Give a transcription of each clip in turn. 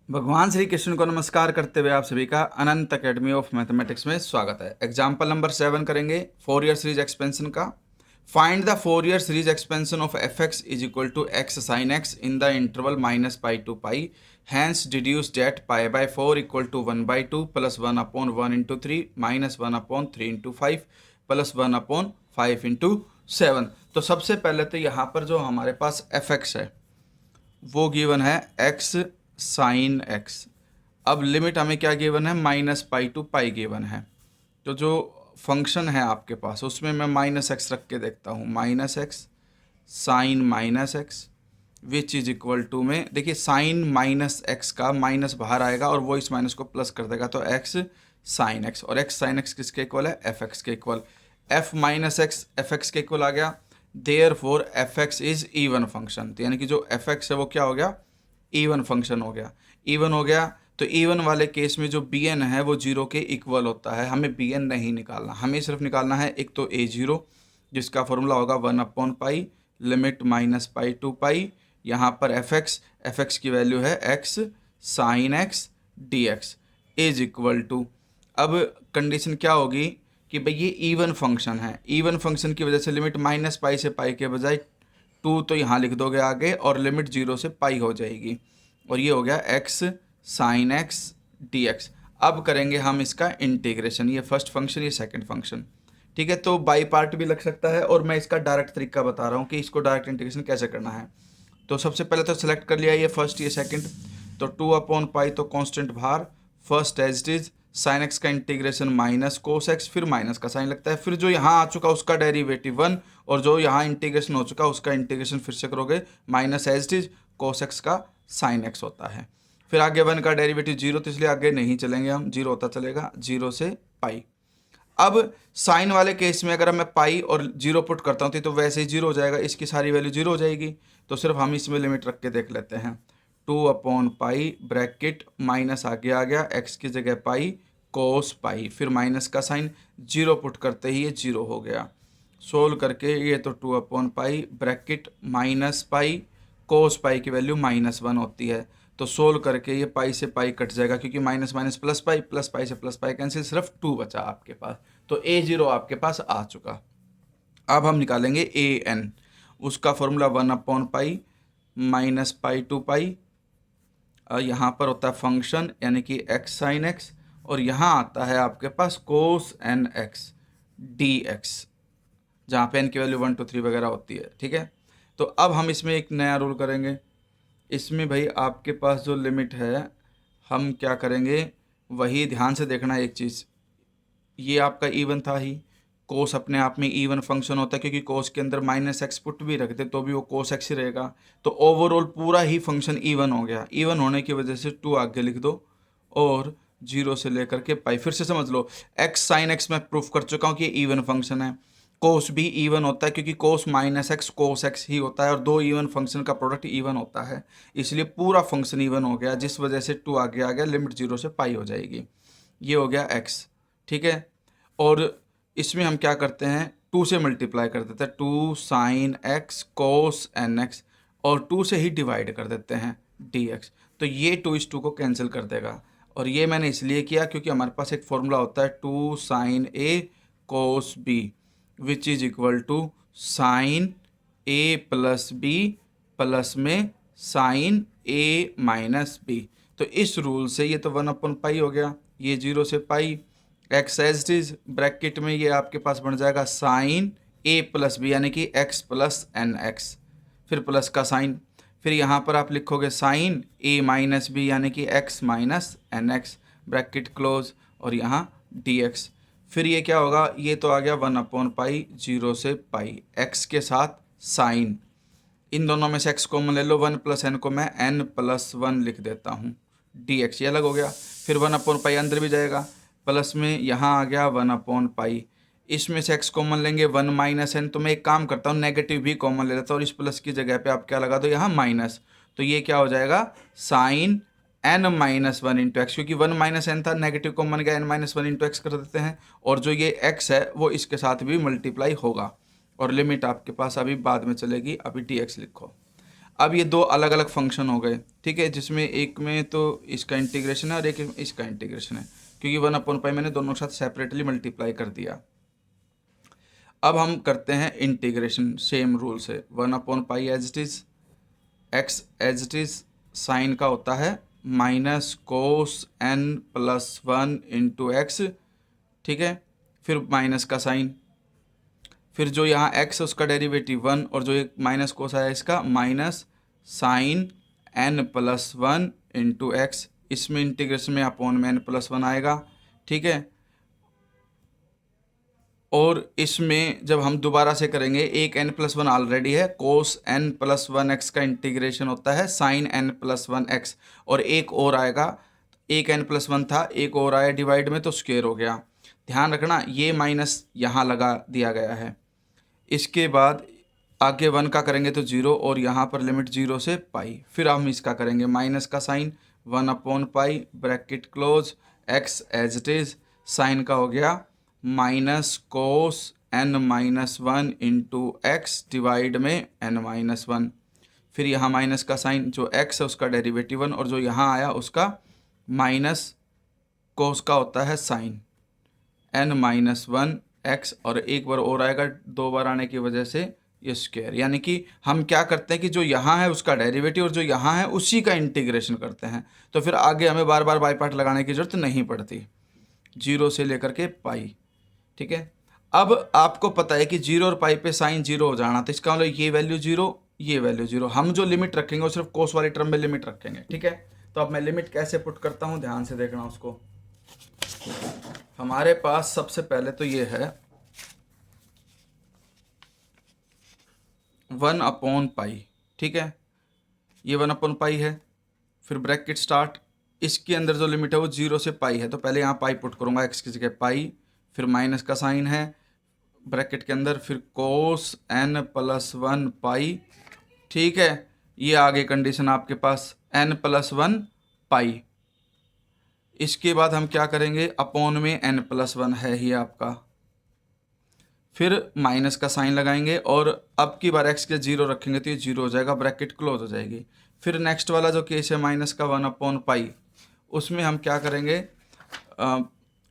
भगवान श्री कृष्ण को नमस्कार करते हुए आप सभी का अनंत अकेडमी ऑफ मैथमेटिक्स में स्वागत है। एग्जाम्पल नंबर 7 करेंगे फोरियर सीरीज एक्सपेंशन का। Find the Fourier series expansion of f x is equal to x sine x in the interval minus pi to pi, hence deduce that pi by 4 equal to 1/2 plus 1/1 into 3 minus 1/3 into 5 plus 1/5 into 7। तो सबसे पहले तो यहाँ पर जो हमारे पास F x है वो गिवन है एक्स साइन एक्स। अब लिमिट हमें क्या गिवन है, minus pi to pi given है। तो जो फंक्शन है आपके पास उसमें मैं माइनस एक्स रख के देखता हूँ, minus x sine minus x which is equal to में, देखिए साइन माइनस एक्स का माइनस बाहर आएगा और वो इस माइनस को प्लस कर देगा, तो एक्स साइन एक्स, और एक्स साइन एक्स किसके इक्वल है, एफ एक्स के equal. F minus x f x के इक्वल आ गया, therefore f x is even function. तो यानी कि जो एफ एक्स है वो क्या हो गया, इवन फंक्शन हो गया। इवन हो गया तो इवन वाले केस में जो बी एन है वो जीरो के इक्वल होता है। हमें बी एन नहीं निकालना, हमें सिर्फ निकालना है एक तो ए जीरो, जिसका फॉर्मूला होगा 1/पाई limit minus pi to pi. यहाँ पर एफ एक्स की वैल्यू है x sine x d x is equal to, अब कंडीशन क्या होगी कि भाई ये इवन फंक्शन है, इवन फंक्शन की वजह से लिमिट माइनस पाई से पाई के बजाय 2 तो यहाँ लिख दोगे आगे और लिमिट 0 से पाई हो जाएगी, और ये हो गया x sine x d x. अब करेंगे हम इसका इंटीग्रेशन, ये फर्स्ट फंक्शन ये सेकंड फंक्शन, ठीक है। तो बाई पार्ट भी लग सकता है और मैं इसका डायरेक्ट तरीका बता रहा हूँ कि इसको डायरेक्ट इंटीग्रेशन कैसे करना है। तो सबसे पहले तो सेलेक्ट कर लिया ये फर्स्ट ये सेकंड, तो 2/पाई तो कांस्टेंट बाहर, first as it is sine x का इंटीग्रेशन माइनस कोस एक्स, फिर माइनस का साइन लगता है, फिर जो यहाँ आ चुका उसका डेरिवेटिव 1, और जो यहाँ इंटीग्रेशन हो चुका उसका इंटीग्रेशन फिर से करोगे minus as it is cos x का साइन एक्स होता है। फिर आगे 1 का डेरिवेटिव 0, तो इसलिए आगे नहीं चलेंगे हम, 0 होता चलेगा 0 से पाई। अब साइन वाले केस में अगर मैं पाई और 0 पुट करता हूँ तो वैसे ही 0 हो जाएगा, इसकी सारी वैल्यू 0 हो जाएगी। तो सिर्फ हम इसमें लिमिट रख के देख लेते हैं, 2/पाई ब्रैकेट माइनस आगे आ गया, एक्स की जगह पाई कोस पाई, फिर माइनस का साइन, 0 पुट करते ही ये 0 हो गया। सोल्व करके ये तो 2/पाई ब्रैकेट माइनस पाई कोस पाई की वैल्यू -1 होती है, तो सोल्व करके ये पाई से पाई कट जाएगा क्योंकि माइनस माइनस प्लस पाई से प्लस पाई कैंसिल, सिर्फ 2 बचा आपके पास। तो a0 आपके पास आ चुका। अब हम निकालेंगे ए एन, उसका formula 1/पाई minus pi to pi, यहाँ पर होता है फंक्शन यानी कि एक्स साइन एक्स, और यहाँ आता है आपके पास कोस एन एक्स डी एक्स, जहाँ पे एन की वैल्यू 1 2 3 वगैरह होती है, ठीक है। तो अब हम इसमें एक नया रूल करेंगे, इसमें भाई आपके पास जो लिमिट है हम क्या करेंगे, वही ध्यान से देखना एक चीज़, ये आपका इवन था ही, कोस अपने आप में इवन फंक्शन होता है क्योंकि कोस के अंदर माइनस एक्स पुट भी रख दे तो भी वो कोस एक्स ही रहेगा, तो ओवरऑल पूरा ही फंक्शन इवन हो गया। इवन होने की वजह से 2 आगे लिख दो और 0 से लेकर के पाई, फिर से समझ लो एक्स साइन एक्स में प्रूफ कर चुका हूँ कि इवन फंक्शन है, कोस भी इवन होता है क्योंकि cos minus x cos x ही होता है, और दो इवन फंक्शन का प्रोडक्ट इवन होता है, इसलिए पूरा फंक्शन इवन हो गया, जिस वजह से 2 आगे आ गया, लिमिट 0 से पाई हो जाएगी। ये हो गया एक्स, ठीक है। और इसमें हम क्या करते हैं, 2 से मल्टीप्लाई कर देते हैं, 2 साइन एक्स कोस एन एक्स, और 2 से ही डिवाइड कर देते हैं डी एक्स, तो ये 2 इस 2 को कैंसिल कर देगा। और ये मैंने इसलिए किया क्योंकि हमारे पास एक फॉर्मूला होता है 2 sine A cos B which is equal to sine A plus B plus में साइन ए माइनस बी। तो इस रूल से ये तो 1/पाई हो गया, ये 0 से पाई, एक्स एज इज ब्रैकेट में ये आपके पास बन जाएगा साइन ए प्लस बी यानी कि एक्स प्लस एन एक्स, फिर प्लस का साइन, फिर यहाँ पर आप लिखोगे साइन ए माइनस बी यानी कि x minus n x bracket close, और यहाँ डी एक्स, फिर ये क्या होगा, ये तो आ गया 1/पाई 0 से पाई, एक्स के साथ साइन, इन दोनों में से x कॉमन ले लो, 1 + n को मैं n+1 लिख देता हूँ, डी एक्स ये अलग हो गया, फिर 1/पाई अंदर भी जाएगा, प्लस में यहाँ आ गया 1/पाई, इसमें से x कॉमन लेंगे 1 - n, तो मैं एक काम करता हूँ नेगेटिव भी कॉमन ले लेता हूँ और इस प्लस की जगह पे आप क्या लगा दो यहाँ माइनस, तो ये क्या हो जाएगा साइन n-1 इंटू एक्स, क्योंकि 1 - n था, नेगेटिव कॉमन गया, n-1 इंटू एक्स कर देते हैं, और जो ये x है वो इसके साथ भी मल्टीप्लाई होगा, और लिमिट आपके पास अभी बाद में चलेगी, अभी डी एक्स लिखो। अब ये दो अलग अलग फंक्शन हो गए, ठीक है, जिसमें एक में तो इसका इंटीग्रेशन है और एक इसका इंटीग्रेशन है, क्योंकि 1/π मैंने दोनों के साथ सेपरेटली मल्टीप्लाई कर दिया। अब हम करते हैं इंटीग्रेशन सेम रूल से। 1/π as it is, x as it is, sine का होता है minus cos n plus 1 into x, ठीक है, फिर माइनस का साइन, फिर जो यहाँ x है उसका डेरिवेटिव 1 और जो एक माइनस कोस आया इसका minus sine n plus 1 into x, इसमें इंटीग्रेशन में अपॉन में n प्लस 1 आएगा, ठीक है। और इसमें जब हम दोबारा से करेंगे, एक n प्लस 1 ऑलरेडी है, कोस n प्लस 1 एक्स का इंटीग्रेशन होता है साइन n प्लस 1 एक्स, और एक और आएगा, एक n प्लस 1 था, एक और आया डिवाइड में तो स्क्वायर हो गया। ध्यान रखना ये माइनस यहाँ लगा दिया गया है। इसके बाद आगे 1 का करेंगे तो 0, और यहाँ पर लिमिट 0 से पाई, फिर हम इसका करेंगे माइनस का sine 1/π bracket close, x as it is, sine का हो गया minus cos n minus 1 into x divide में n माइनस 1, फिर यहाँ माइनस का साइन, जो x है उसका डेरिवेटिव 1 और जो यहाँ आया उसका माइनस कोस का होता है साइन n माइनस 1 x, और एक बार और आएगा, दो बार आने की वजह से ये स्क्वायर। यानी कि हम क्या करते हैं कि जो यहाँ है उसका डेरिवेटिव और जो यहाँ है उसी का इंटीग्रेशन करते हैं, तो फिर आगे हमें बार बार बाई पार्ट लगाने की ज़रूरत नहीं पड़ती, 0 से लेकर के पाई, ठीक है। अब आपको पता है कि 0 और पाई पे साइन 0 हो जाना, तो इसका मतलब ये वैल्यू 0, ये वैल्यू 0। हम जो लिमिट रखेंगे वो सिर्फ कोस वाली टर्म में लिमिट रखेंगे, ठीक है। तो अब मैं लिमिट कैसे पुट करता हूँ, ध्यान से देखना उसको। हमारे पास सबसे पहले तो ये है 1/π, ठीक है, ये 1/π है, फिर ब्रैकेट स्टार्ट, इसके अंदर जो लिमिट है वो 0 से पाई है, तो पहले यहाँ पाई पुट करूँगा, एक्स की जगह पाई, फिर माइनस का साइन है ब्रैकेट के अंदर, फिर कोस n प्लस 1 पाई, ठीक है। ये आगे कंडीशन आपके पास n प्लस 1 पाई। इसके बाद हम क्या करेंगे, अपॉन में n प्लस 1 है ही आपका, फिर माइनस का साइन लगाएंगे, और अब की बार x के 0 रखेंगे तो ये 0 हो जाएगा, ब्रैकेट क्लोज हो जाएगी। फिर नेक्स्ट वाला जो केस है माइनस का 1/π, उसमें हम क्या करेंगे,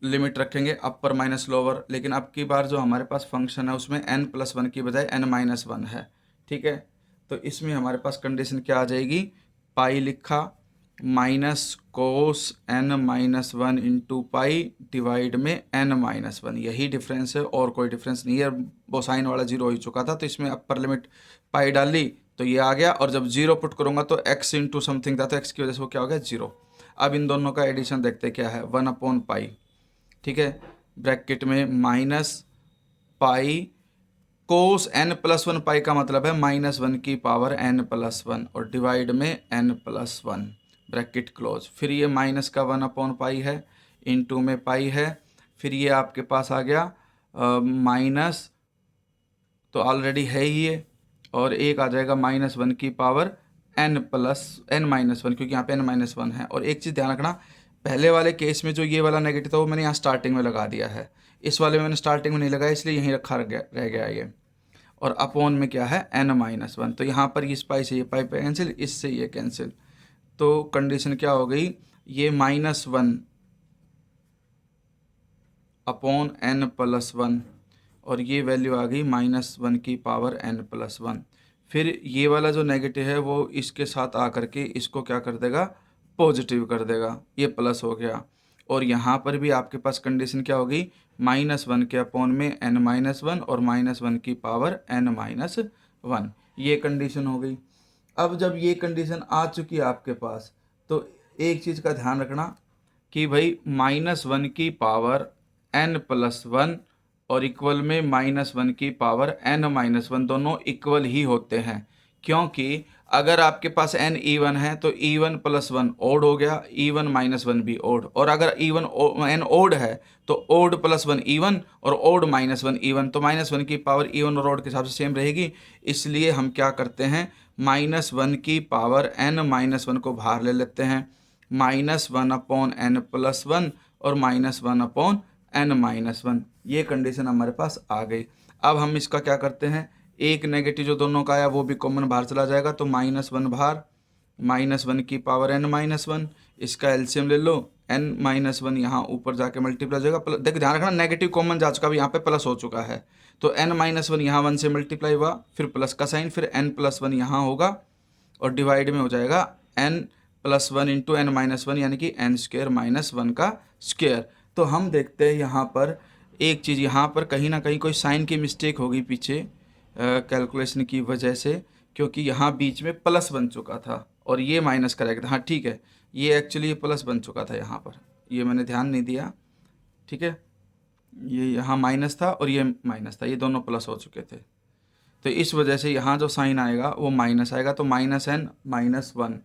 लिमिट रखेंगे अपर माइनस लोअर, लेकिन अब की बार जो हमारे पास फंक्शन है उसमें n प्लस 1 की बजाय n माइनस 1 है, ठीक है। तो इसमें हमारे पास कंडीशन क्या आ जाएगी, पाई लिखा minus cos n minus 1 into pi divide में n माइनस 1, यही डिफरेंस है और कोई डिफरेंस नहीं है। वो साइन वाला 0 हो चुका था, तो इसमें अपर लिमिट पाई डाली तो ये आ गया, और जब 0 पुट करूँगा तो x इंटू समथिंग था, तो x की वजह से वो क्या हो गया 0। अब इन दोनों का एडिशन देखते क्या है, 1/π, ठीक है, ब्रैकेट में माइनस पाई कोस n प्लस 1 पाई का मतलब है माइनस 1 की पावर n प्लस 1, और डिवाइड में n प्लस 1 ब्रैकेट क्लोज, फिर ये माइनस का 1/π है, इंटू में पाई है, फिर ये आपके पास आ गया माइनस, तो ऑलरेडी है ही ये, और एक आ जाएगा माइनस 1 की power n plus n minus 1, क्योंकि यहाँ पे n माइनस 1 है। और एक चीज़ ध्यान रखना, पहले वाले केस में जो ये वाला नेगेटिव था वो मैंने यहाँ स्टार्टिंग में लगा दिया है, इस वाले में मैंने स्टार्टिंग में नहीं लगाया, इसलिए यहीं रखा रह गया ये। और अपॉन में क्या है n माइनस 1, तो यहाँ पर इस पाई से ये पाई पे कैंसिल, इससे ये कैंसिल, तो कंडीशन क्या हो गई, ये -1 अपॉन n प्लस 1, और ये वैल्यू आ गई -1 की पावर n प्लस 1। फिर ये वाला जो नेगेटिव है वो इसके साथ आकर के इसको क्या कर देगा, पॉजिटिव कर देगा, ये प्लस हो गया। और यहाँ पर भी आपके पास कंडीशन क्या होगी, -1 के अपॉन में n माइनस 1 और -1 की पावर n माइनस 1, ये कंडीशन हो गई। अब जब ये कंडीशन आ चुकी है आपके पास, तो एक चीज़ का ध्यान रखना कि भाई -1 की पावर n प्लस 1 और इक्वल में -1 की पावर n माइनस 1 दोनों इक्वल ही होते हैं, क्योंकि अगर आपके पास n इवन है तो इवन प्लस 1 ओड हो गया, इवन माइनस 1 भी ओड, और अगर इवन n ओड है तो ओड प्लस 1 इवन और ओड -1 इवन, तो -1 की पावर इवन और ओड के हिसाब से सेम रहेगी। इसलिए हम क्या करते हैं, -1 की पावर n माइनस 1 को बाहर ले लेते हैं, -1 अपॉन n प्लस 1 और -1 अपॉन n माइनस 1, ये कंडीशन हमारे पास आ गई। अब हम इसका क्या करते हैं, एक नेगेटिव जो दोनों का आया वो भी कॉमन बाहर चला जाएगा, तो -1 बाहर, -1 की पावर n-1, इसका एलसीएम ले लो, n-1 यहाँ ऊपर जाके मल्टीप्लाई हो जाएगा। देख ध्यान रखना नेगेटिव कॉमन जा चुका, अब यहाँ पे प्लस हो चुका है, तो n-1 यहाँ 1 से मल्टीप्लाई हुआ, फिर प्लस का साइन, फिर n+1 यहाँ होगा और डिवाइड में हो जाएगा n+1 इंटू n-1 यानी कि n² - 1 का स्क्वायर। तो हम देखते हैं यहाँ पर एक चीज़, यहाँ पर कहीं ना कहीं कोई साइन की मिस्टेक होगी पीछे कैलकुलेशन की वजह से, क्योंकि यहाँ बीच में प्लस बन चुका था और ये माइनस करेक्ट था। हाँ ठीक है, ये एक्चुअली ये प्लस बन चुका था यहाँ पर, ये मैंने ध्यान नहीं दिया, ठीक है, ये यहाँ माइनस था और ये माइनस था, ये दोनों प्लस हो चुके थे, तो इस वजह से यहाँ जो साइन आएगा वो माइनस आएगा, तो -n-1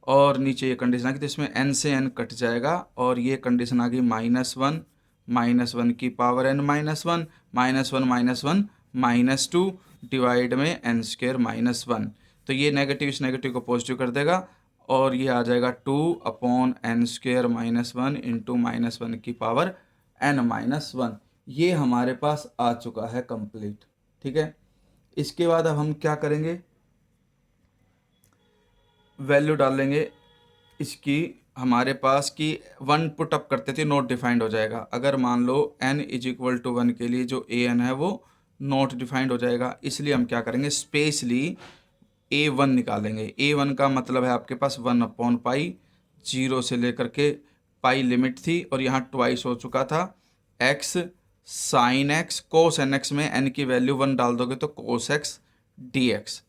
और नीचे ये कंडीशन आ गई, तो इसमें n से n कट जाएगा और ये कंडीशन आ गई -1 की पावर n-1 -1 -2 डिवाइड में n² - 1, तो ये नेगेटिव इस नेगेटिव को पॉजिटिव कर देगा और ये आ जाएगा 2/n² - 1 इंटू -1 की पावर n-1। ये हमारे पास आ चुका है कंप्लीट, ठीक है। इसके बाद अब हम क्या करेंगे, वैल्यू डालेंगे इसकी, हमारे पास की 1 पुट अप करते थे, नॉट डिफाइंड हो जाएगा। अगर मान लो n = 1 के लिए जो an है वो नॉट डिफाइंड हो जाएगा, इसलिए हम क्या करेंगे, स्पेशली a1 निकालेंगे। a1 का मतलब है आपके पास 1/π, 0 से लेकर के पाई लिमिट थी और यहाँ ट्वाइस हो चुका था, x sin x cos nx में n की वैल्यू 1 डाल दोगे तो cos x dx।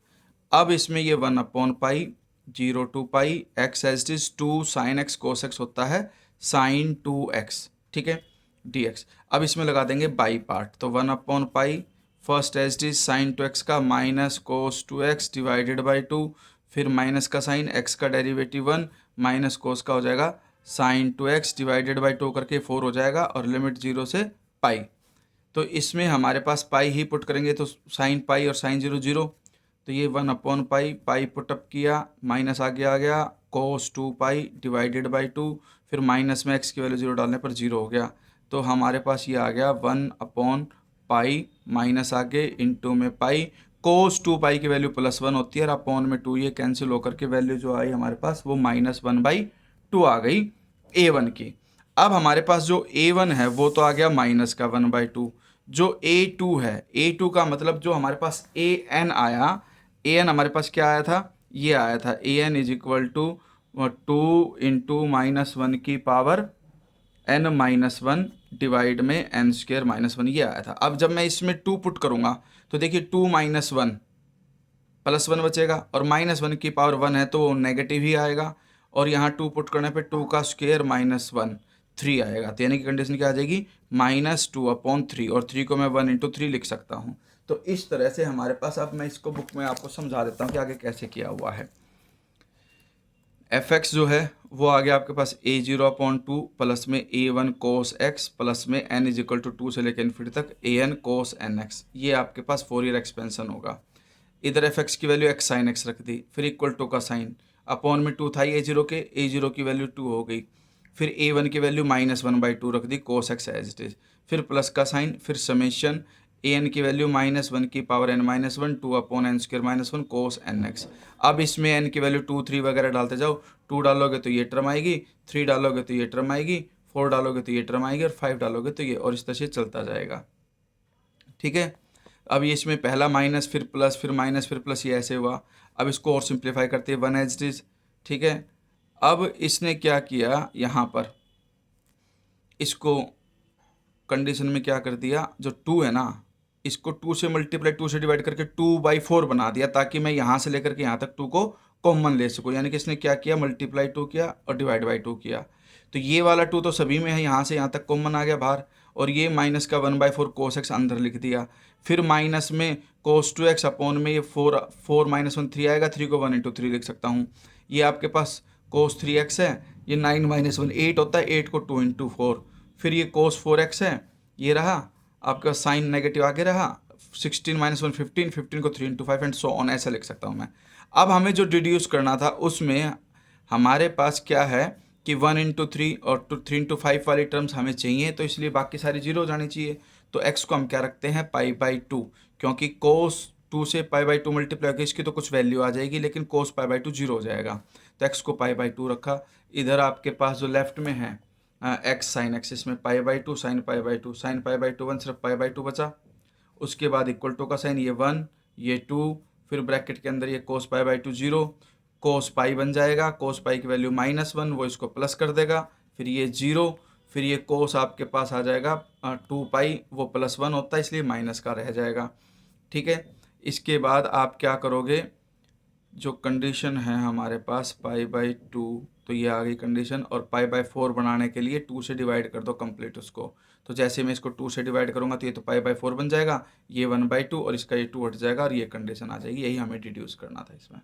अब इसमें ये 1/π 0 to π x as it is 2 sin x cos x होता है sin 2x, ठीक है, dx। अब इसमें लगा देंगे बाई पार्ट, तो 1/π first as it is sin 2x का minus cos 2x divided by 2, फिर माइनस का साइन, x का डेरिवेटिव 1 माइनस cos का हो जाएगा sin 2x डिवाइडेड बाई 2 करके 4 हो जाएगा और लिमिट 0 से पाई। तो इसमें हमारे पास पाई ही पुट करेंगे, तो sin पाई और sin 0 0, तो ये 1/π, पाई पुटअप किया, माइनस आगे आ गया cos 2π डिवाइडेड बाई 2, फिर माइनस में x की वैल्यू 0 डालने पर 0 हो गया, तो हमारे पास ये आ गया 1/π माइनस आगे इंटू में पाई, cos 2π की वैल्यू +1 होती है और अपॉन में 2, ये कैंसिल होकर के वैल्यू जो आई हमारे पास वो -1/2 आ गई a1 की। अब हमारे पास जो a1 है वो तो आ गया माइनस का 1/2, जो a2 है, a2 का मतलब जो हमारे पास an आया, an हमारे पास क्या आया था, ये आया था an = 2 इंटू -1 की पावर n-1 डिवाइड में n² - 1, ये आया था। अब जब मैं इसमें 2 पुट करूंगा तो देखिए 2 - 1 +1 बचेगा और -1 की पावर 1 है तो वो नेगेटिव ही आएगा, और यहाँ 2 पुट करने पे 2 का स्क्वायर -1 3 आएगा, तो यानी कि कंडीशन क्या आ जाएगी -2/3, और 3 को मैं 1 × 3 लिख सकता हूँ। तो इस तरह से हमारे पास, अब मैं इसको बुक में आपको समझा देता हूँ कि आगे कैसे किया हुआ है। fx जो है वो आ गया आपके पास a0/2 प्लस में a1 cos x प्लस में n = 2 से लेकर इन्फिनिटी तक an cos nx, ये आपके पास फोरियर एक्सपेंशन होगा। इधर fx की वैल्यू x sin x रख दी, फिर इक्वल टू का साइन, अपॉन में 2 था a0 के, a0 की वैल्यू 2 हो गई, फिर a1 की वैल्यू -1/2 रख दी cos x as it is, फिर प्लस का साइन, फिर समेशन an की वैल्यू -1 की power n-1 2/n² - 1 cos nx। अब इसमें n की वैल्यू 2 3 वगैरह डालते जाओ, 2 डालोगे तो ये टर्म आएगी, 3 डालोगे तो ये टर्म आएगी, 4 डालोगे तो ये टर्म आएगी और 5 डालोगे तो ये, और इस तरह से चलता जाएगा, ठीक है। अब ये इसमें पहला माइनस फिर प्लस फिर माइनस फिर प्लस, ये ऐसे हुआ। अब इसको और सिंप्लीफाई करते हैं 1 एज इट इज, ठीक है। अब इसने क्या किया, यहाँ पर इसको कंडीशन में क्या कर दिया, जो 2 है ना इसको 2 से मल्टीप्लाई 2 से डिवाइड करके 2/4 बना दिया, ताकि मैं यहाँ से लेकर के यहाँ तक 2 को कॉमन ले सकूँ। यानी कि इसने क्या किया, मल्टीप्लाई 2 किया और डिवाइड बाई 2 किया, तो ये वाला 2 तो सभी में है, यहाँ से यहाँ तक कॉमन आ गया बाहर, और ये माइनस का 1/4 cos x अंदर लिख दिया, फिर माइनस में cos 2x अपॉन में ये 4 -1 3 आएगा, 3 को 1 × 3 लिख सकता हूँ। ये आपके पास cos 3x है, ये 9 - 1 8 होता है, 8 को 2 × 4, फिर ये cos 4x है, ये रहा आपका साइन नेगेटिव आगे रहा, 16 - 1 15, 15 को 3 × 5 एंड सो ऑन, ऐसा लिख सकता हूँ मैं। अब हमें जो डिड्यूस करना था उसमें हमारे पास क्या है कि 1 × 3 और 3 × 5 वाली टर्म्स हमें चाहिए, तो इसलिए बाकी सारी 0 हो जानी चाहिए। तो x को हम क्या रखते हैं, π/2, क्योंकि cos 2 से पाई बाई 2 मल्टीप्लाई होगी, इसकी तो कुछ वैल्यू आ जाएगी, लेकिन कोस पाई बाई 2 जीरो हो जाएगा। तो एक्स को पाई बाई 2 रखा। इधर आपके पास जो लेफ्ट में है एक्स साइन एक्स, इसमें pi by 2 sine pi by 2, sine pi by 2 1, सिर्फ पाई बाई 2 बचा। उसके बाद इक्वल टू का साइन, ये 1 ये 2, फिर ब्रैकेट के अंदर ये कोस पाई बाई 2 जीरो, कोस पाई बन जाएगा, कोस पाई की वैल्यू -1, वो इसको प्लस कर देगा, फिर ये जीरो, फिर ये कोस आपके पास आ जाएगा 2 पाई, वो +1 होता है इसलिए माइनस का रह जाएगा। ठीक है, इसके बाद आप क्या करोगे, जो कंडीशन है हमारे पास पाई बाई 2, तो ये आ गई कंडीशन, और पाई बाई 4 बनाने के लिए 2 से डिवाइड कर दो कंप्लीट उसको। तो जैसे मैं इसको 2 से डिवाइड करूंगा तो ये तो पाई बाई 4 बन जाएगा, ये 1/2 और इसका ये 2 हट जाएगा और ये कंडीशन आ जाएगी। यही हमें डिड्यूस करना था इसमें।